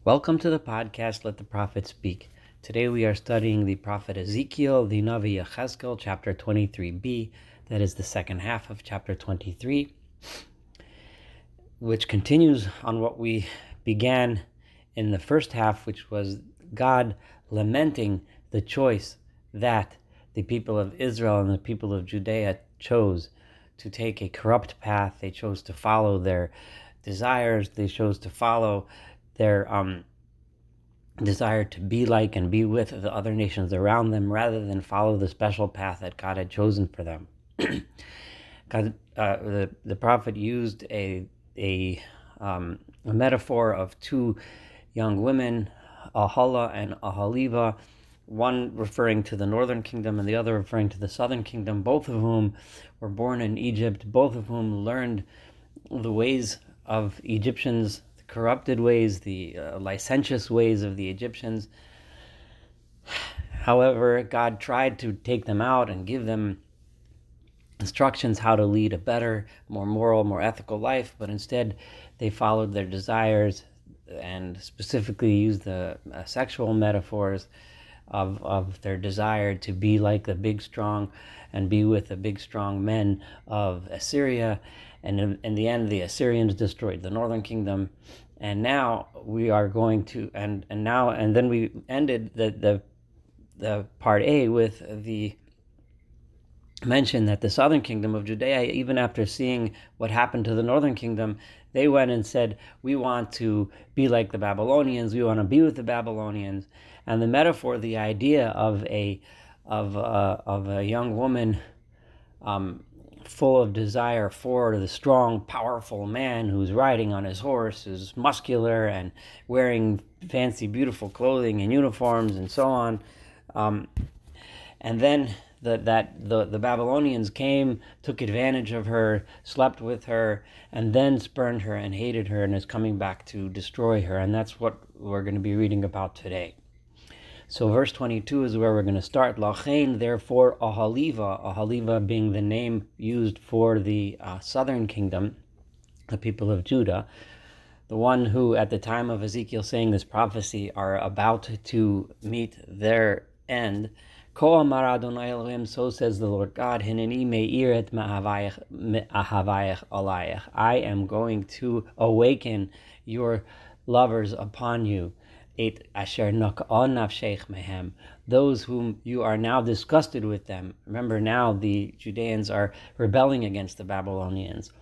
Welcome to the podcast, Let the Prophet Speak. Today we are studying the prophet Ezekiel, the Navi Ezekiel, chapter 23b. That is the second half of chapter 23, which continues on what we began in the first half, which was God lamenting the choice that the people of Israel and the people of Judea chose to take a corrupt path. They chose to follow their desires. They chose to follow their desire to be like and be with the other nations around them rather than follow the special path that God had chosen for them. The prophet used a metaphor of two young women, Ahala and Ahaliva, one referring to the northern kingdom and the other referring to the southern kingdom, both of whom were born in Egypt, both of whom learned the ways of Egyptians, the corrupted ways, the licentious ways of the Egyptians. However, God tried to take them out and give them instructions how to lead a better, more moral, more ethical life, but instead they followed their desires and specifically used the sexual metaphors of their desire to be like the big strong and be with the big strong men of Assyria. And in the end, the Assyrians destroyed the northern kingdom. And now we are going to and then we ended the part A with the mention that the southern kingdom of Judea, even after seeing what happened to the northern kingdom, they went and said, we want to be like the Babylonians, we want to be with the Babylonians. And the metaphor, the idea of a young woman full of desire for the strong, powerful man who's riding on his horse, who's muscular and wearing fancy, beautiful clothing and uniforms and so on. And then the Babylonians came, took advantage of her, slept with her, and then spurned her and hated her and is coming back to destroy her. And that's what we're going to be reading about today. So verse 22 is where we're going to start. Lachain, therefore, Ahaliva being the name used for the southern kingdom, the people of Judah, the one who at the time of Ezekiel saying this prophecy are about to meet their end. Ko amar Adonai Elohim, so says the Lord God, Hineni me'ir et ma'ahavayach alayach. I am going to awaken your lovers upon you. Et asher nak'on nafshech mehem, those whom you are now disgusted with them. Remember, now the Judeans are rebelling against the Babylonians,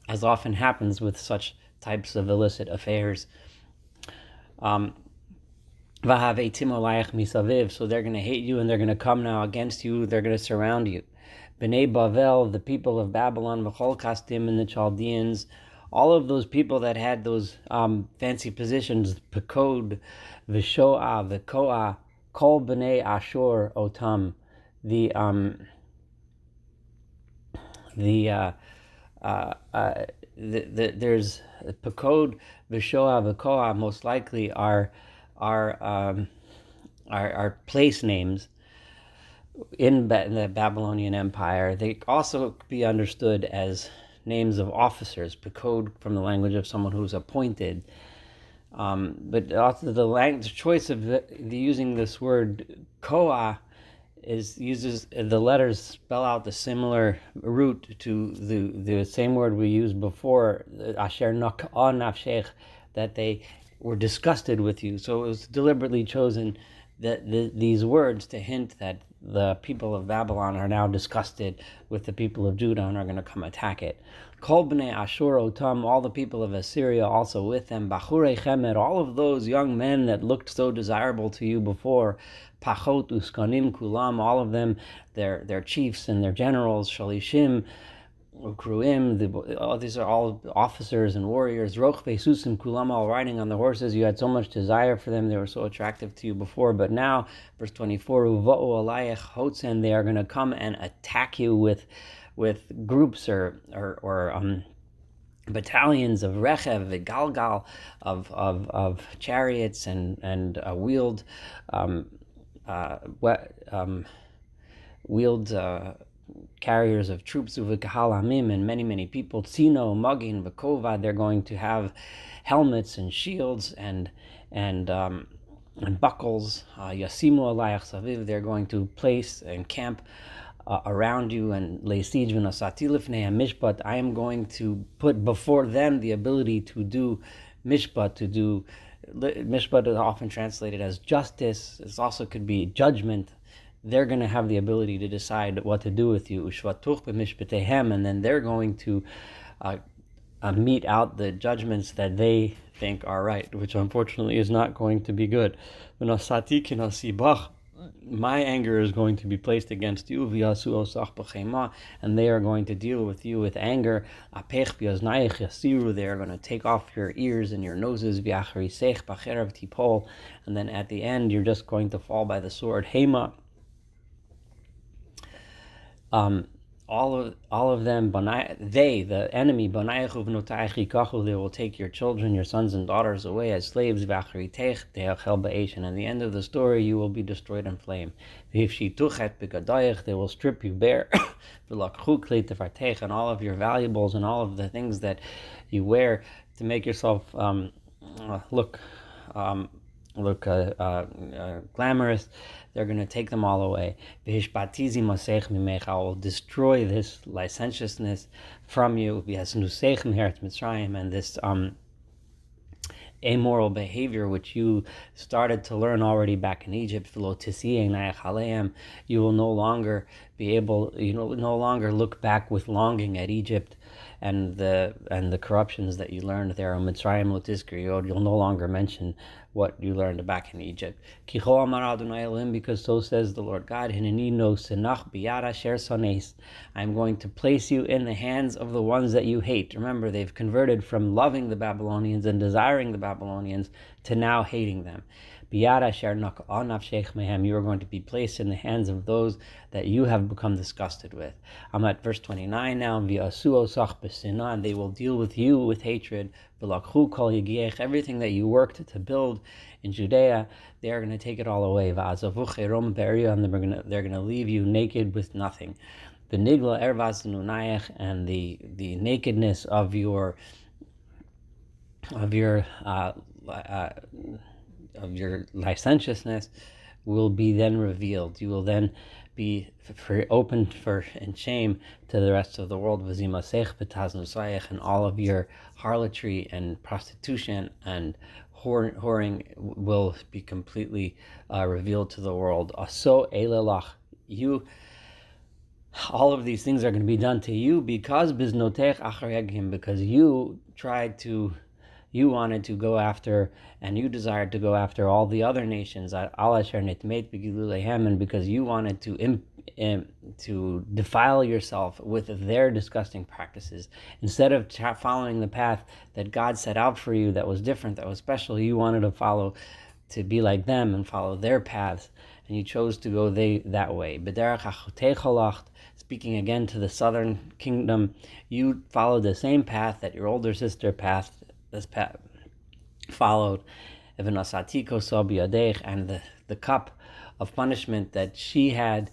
as often happens with such types of illicit affairs. So they're going to hate you and they're going to come now against you. They're going to surround you. Bnei Bavel, the people of Babylon, V'chol Kasdim, and the Chaldeans, all of those people that had those fancy positions, Pekod, Vishoa, V'koa, Kol Bnei Ashur Otam, there's Pekod, Vishoa, V'koa, most likely are place names in the Babylonian Empire. They also be understood as names of officers, Pekod from the language of someone who's appointed. But also the choice of using this word koa uses the letters spell out the similar root to the same word we used before, asher nak'on nafshech, that they were disgusted with you. So it was deliberately chosen these words to hint that the people of Babylon are now disgusted with the people of Judah and are going to come attack it. Kol bnei Ashur otam, all the people of Assyria also with them. Bachurei chemer, all of those young men that looked so desirable to you before. Pachot uskanim kulam, all of them, their chiefs and their generals. Shalishim, Ukruim, these are all officers and warriors. Rochve susim kulam, all riding on the horses. You had so much desire for them; they were so attractive to you before. But now, verse 24, uva'u alayech hotzen, they are going to come and attack you with groups or battalions of rechev, galgal, of chariots and wheeled carriers of troops, uv'kahal hamim, and many people, tzino, magin, v'kova. They're going to have helmets and shields and buckles. Yasimu alayach saviv. They're going to place and camp around you and lay siege v'nasati lifnei mishpat. I am going to put before them the ability to do mishpat, to do mishpat is often translated as justice. It also could be judgment. They're going to have the ability to decide what to do with you. Ushvatuch b'mishpatehem, and then they're going to mete out the judgments that they think are right, which unfortunately is not going to be good. V'nasati kinasibach. My anger is going to be placed against you, and they are going to deal with you with anger. They are going to take off your ears and your noses, and then at the end you're just going to fall by the sword. Hema. All of them, the enemy, they will take your children, your sons and daughters away as slaves, and at the end of the story you will be destroyed in flame. They will strip you bare, and all of your valuables and all of the things that you wear to make yourself look glamorous. They're going to take them all away. I will destroy this licentiousness from you, and this amoral behavior which you started to learn already back in Egypt. You will no longer no longer look back with longing at Egypt and the corruptions that you learned there. You'll no longer mention what you learned back in Egypt. Because so says the Lord God, I'm going to place you in the hands of the ones that you hate. Remember, they've converted from loving the Babylonians and desiring the Babylonians to now hating them. You are going to be placed in the hands of those that you have become disgusted with. I'm at verse 29 now. And they will deal with you with hatred. Everything that you worked to build in Judea, they are going to take it all away. And they're going to leave you naked with nothing. The nigla ervas nunayach, and the nakedness of your licentiousness will be then revealed. You will then be opened in shame to the rest of the world. And all of your harlotry and prostitution and whoring will be completely revealed to the world. All of these things are going to be done to you because you wanted to go after, and you desired to go after all the other nations, and because you wanted to defile yourself with their disgusting practices. Instead of following the path that God set out for you that was different, that was special, you wanted to be like them and follow their paths, and you chose to go that way. Speaking again to the southern kingdom, you followed the same path that your older sister followed, and the cup of punishment that she had,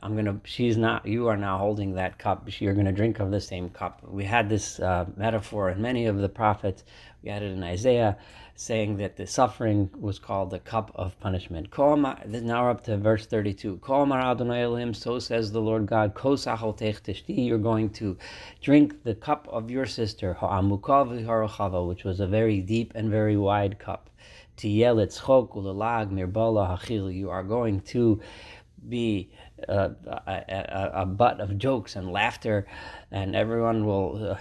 you are now holding that cup. You're going to drink of the same cup. We had this metaphor in many of the prophets. We had it in Isaiah, saying that the suffering was called the cup of punishment. Now we're up to verse 32. So says the Lord God, you're going to drink the cup of your sister, which was a very deep and very wide cup. You are going to be a butt of jokes and laughter, and everyone will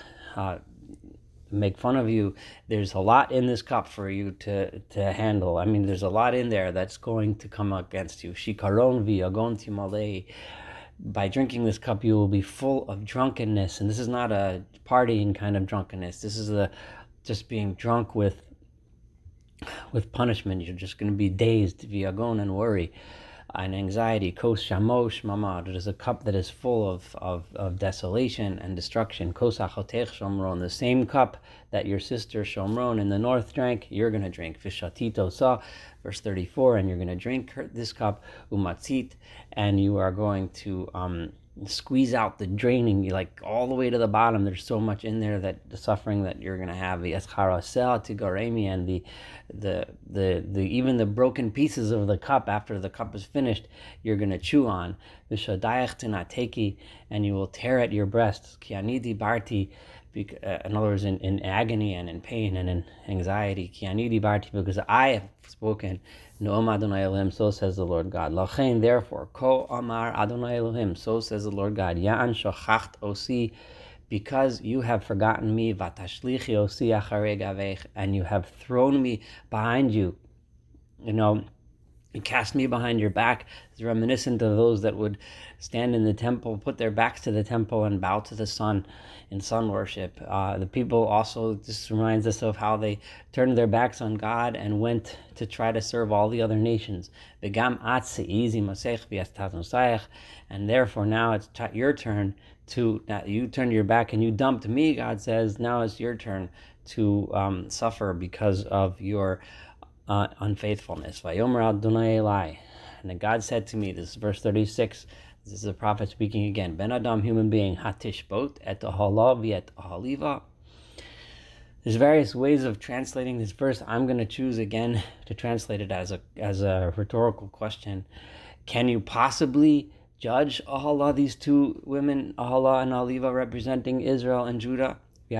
make fun of you. There's a lot in this cup for you to handle. I mean, there's a lot in there that's going to come against you. Shikaron v'yagon timalei. By drinking this cup, you will be full of drunkenness, and this is not a partying kind of drunkenness. This is just being drunk with punishment. You're just going to be dazed, v'yagon, and worry and anxiety. Kos shamosh mamad. It is a cup that is full of desolation and destruction. Kos achotech shomron. The same cup that your sister Shomron in the north drank, you're going to drink. Vishatito sa, verse 34, and you're going to drink this cup, umatzit, and you are going to squeeze out the draining, like all the way to the bottom. There's so much in there, that the suffering that you're gonna have, the escharasel to garemi, and the even the broken pieces of the cup after the cup is finished, you're gonna chew on. V'shadayach tinateki, and you will tear at your breasts. Ki ani dibarti, in other words, in agony and in pain and in anxiety. Ki ani dibarti, because I have spoken. Noam Adonai Elohim, so says the Lord God. Lachein, therefore, ko amar Adonai Elohim, so says the Lord God. Ya'an shochacht osi, because you have forgotten me, vatashlichi osi acharei gavech, and you have thrown me behind you. You cast me behind your back. It's reminiscent of those that would stand in the temple, put their backs to the temple, and bow to the sun in sun worship. The people also, this reminds us of how they turned their backs on God and went to try to serve all the other nations. And therefore now it's your turn to, now you turned your back and you dumped me, God says. Now it's your turn to suffer because of your unfaithfulness. Vayomer Adonai Elai, and then God said to me, this is verse 36, this is the prophet speaking again, Ben Adam, human being, hatishbot et ahala v'et ahaliva. There's various ways of translating this verse. I'm going to choose again to translate it as a rhetorical question. Can you possibly judge Ahala, these two women, Ahala and Aliva, representing Israel and Judah? Is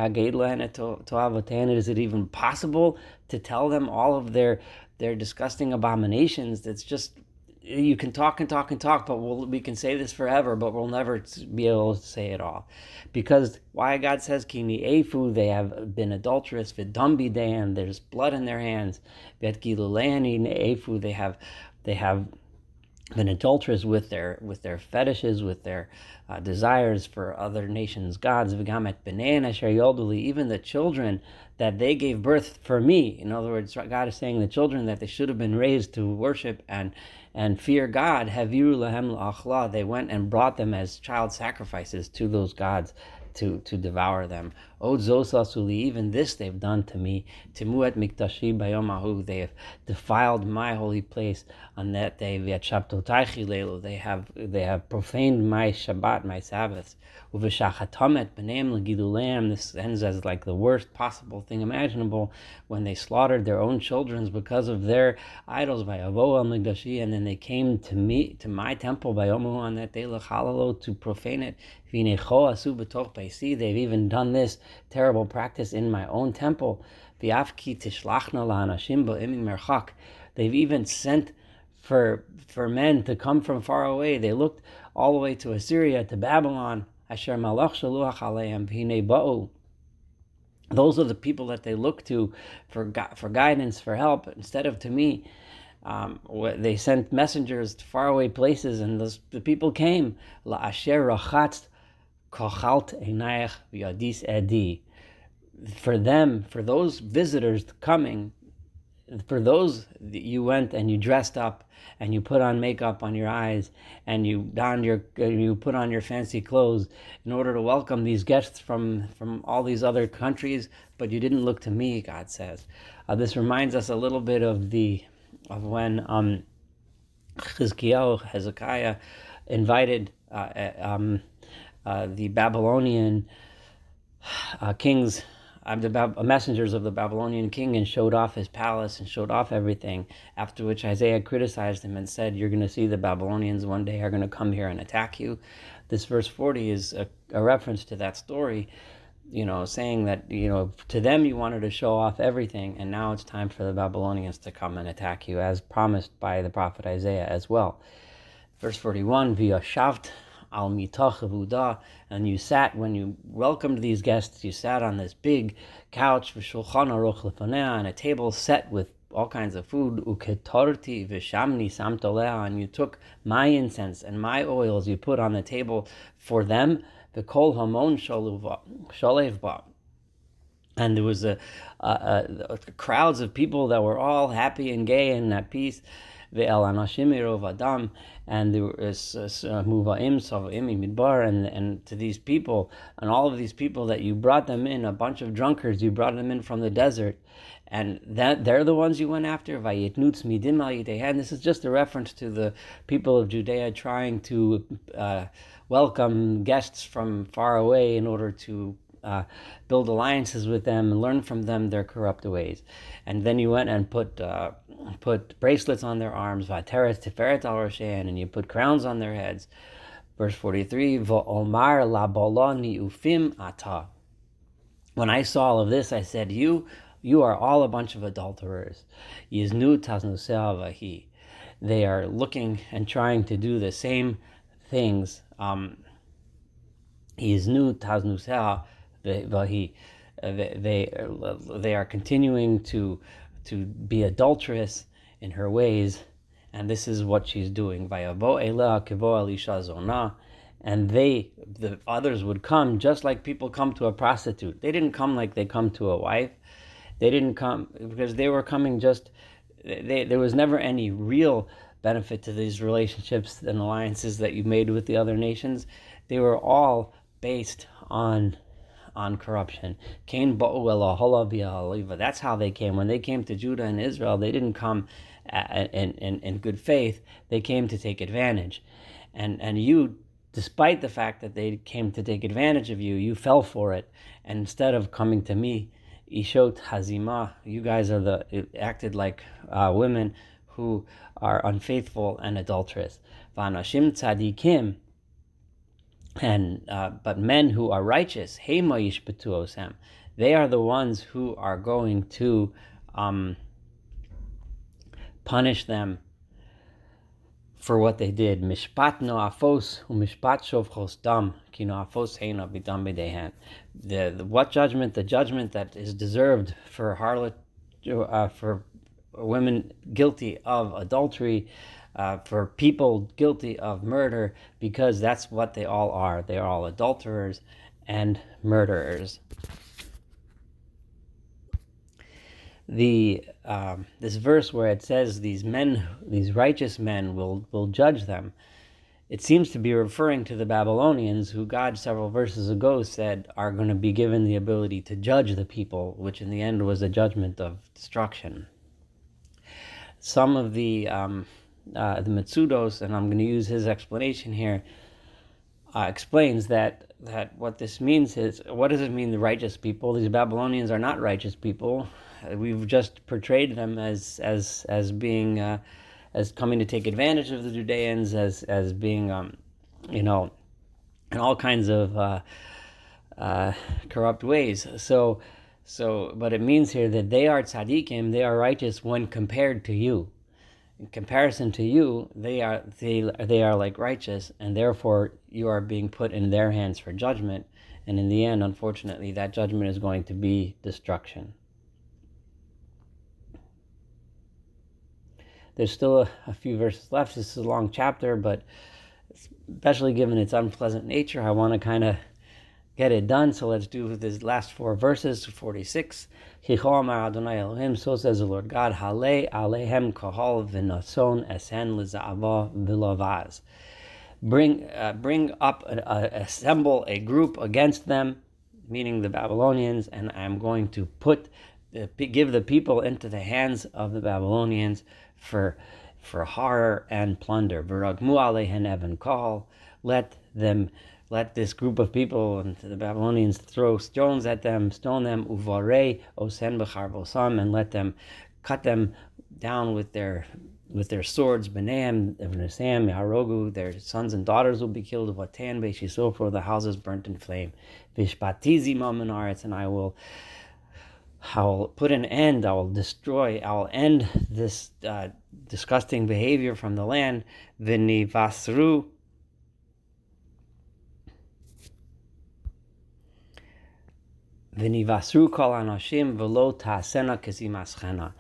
it even possible to tell them all of their disgusting abominations? That's just, you can talk and talk and talk, but we can say this forever, but we'll never be able to say it all. Because why God says, Kini Efu, they have been adulterous, Vidambi Dan, there's blood in their hands, Bet Giluleani Efu, they have been adulterous with their fetishes, with their desires for other nations' gods. Even the children that they gave birth for me. In other words, God is saying the children that they should have been raised to worship and fear God, Haviru lahem la'achla, they went and brought them as child sacrifices to those gods to devour them. Od zos asuli, even this they've done to me. Timuet mikdashi bayom ahu, they have defiled my holy place on that day. V'yat lelu, they have profaned my Shabbat, my Sabbaths. Uv'shachatamet b'neim legiduleim, this ends as like the worst possible thing imaginable, when they slaughtered their own children because of their idols. V'yavo al mikdashi, and then they came to me, to my temple, bayomu, on that day, lechalalo, to profane it. V'necho asu b'toch beisi, they've even done this terrible practice in my own temple. V'afki tishlachna la'anashim ba'imim merchak, they've even sent for men to come from far away. They looked all the way to Assyria, to Babylon. Asher malach shaluach aleim v'hinei ba'u. Those are the people that they look to for guidance, for help, instead of to me. They sent messengers to faraway places, and the people came. La asher rachatz kochalt einayach v'yadis edi. For them, for those visitors coming, for those, you went and you dressed up and you put on makeup on your eyes and you put on your fancy clothes in order to welcome these guests from all these other countries, but you didn't look to me, God says. This reminds us a little bit of when Hezekiah invited the Babylonian kings, the messengers of the Babylonian king, and showed off his palace and showed off everything, after which Isaiah criticized him and said, you're going to see the Babylonians one day are going to come here and attack you. This verse 40 is a reference to that story, saying that, to them you wanted to show off everything, and now it's time for the Babylonians to come and attack you, as promised by the prophet Isaiah as well. Verse 41, V'yashavt al mitach avuda, and you sat, when you welcomed these guests, you sat on this big couch, v'shulchan aruch lefanea, and a table set with all kinds of food, uketorti v'shamni samtolea, and you took my incense and my oils you put on the table for them, v'kol hamon sholevba, and there was crowds of people that were all happy and gay and at peace. Ve'el anashim irov adam, and there was muvaim savaim midbar, and to these people, and all of these people that you brought them in, a bunch of drunkards, you brought them in from the desert, And that they're the ones you went after. Vayitnutz midim al yidehan. This is just a reference to the people of Judea trying to welcome guests from far away in order to build alliances with them and learn from them their corrupt ways. And then you went and put bracelets on their arms, v'ateret tiferet al roshein, and you put crowns on their heads. Verse 43, V'omar la boloni ufim ata. When I saw all of this, I said, you are all a bunch of adulterers. Yiznu taznusea vahi. They are looking and trying to do the same things. Yiznu taznusea vahi. They are continuing to be adulterous in her ways, and this is what she's doing. Vayavo eleh kevo elisha zonah. And the others would come just like people come to a prostitute. They didn't come like they come to a wife. They didn't come because they were coming there was never any real benefit to these relationships and alliances that you made with the other nations. They were all based on corruption. That's how they came. When they came to Judah and Israel, they didn't come in good faith. They came to take advantage. And you, despite the fact that they came to take advantage of you, you fell for it. And instead of coming to me, Ishot Hazima, you guys acted like women who are unfaithful and adulterous. Vanashim Tzadikim, but men who are righteous, Hema Yishbetu Osem, they are the ones who are going to punish them for what they did. Mishpat no afos u'mishpat shovchos dam ki no afos heina b'dam b'dehen. The what judgment? The judgment that is deserved for for women guilty of adultery, for people guilty of murder, because that's what they all are. They are all adulterers and murderers. This verse where it says these righteous men will judge them, it seems to be referring to the Babylonians, who God several verses ago said are going to be given the ability to judge the people, which in the end was a judgment of destruction. Some of the Mitsudos, and I'm going to use his explanation here, explains that what this means is, what does it mean, the righteous people? These Babylonians are not righteous people. We've just portrayed them as being as coming to take advantage of the Judeans, as being in all kinds of corrupt ways. So but it means here that they are tzaddikim, they are righteous when compared to you. In comparison to you, they are like righteous, and therefore you are being put in their hands for judgment. And in the end, unfortunately, that judgment is going to be destruction. There's still a few verses left. This is a long chapter, but especially given its unpleasant nature, I want to kind of get it done. So let's do these last 4 verses, 46. So says the Lord God, Hale alehem kahal v'nason esen l'za'ava v'lavaz. Bring up, assemble a group against them, meaning the Babylonians, and I'm going to give the people into the hands of the Babylonians for horror and plunder. V'ragmu alehen even kahal. Let this group of people and the Babylonians throw stones at them, stone them, uvarei osen b'charvosam, and let them cut them down with their swords. B'neim v'nesam yarogu, their sons and daughters will be killed. V'atan be'shisofor, the houses burnt in flame. V'shpatizi ma'minaretz, and I will put an end, I will end this disgusting behavior from the land. V'nivasru kol anashim v'lo ta'asena kezimaschena.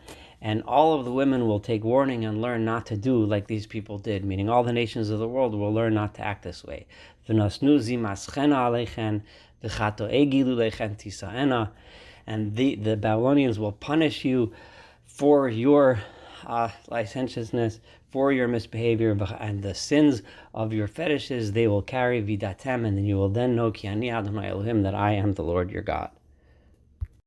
And all of the women will take warning and learn not to do like these people did, meaning all the nations of the world will learn not to act this way. V'nasnu zimaschena alechen v'chato'e gilu lechen tisaena. And the Babylonians will punish you for your licentiousness, for your misbehavior, and the sins of your fetishes they will carry vidatem, and then you will then know ki ani Adonai Elohim, that I am the Lord your God.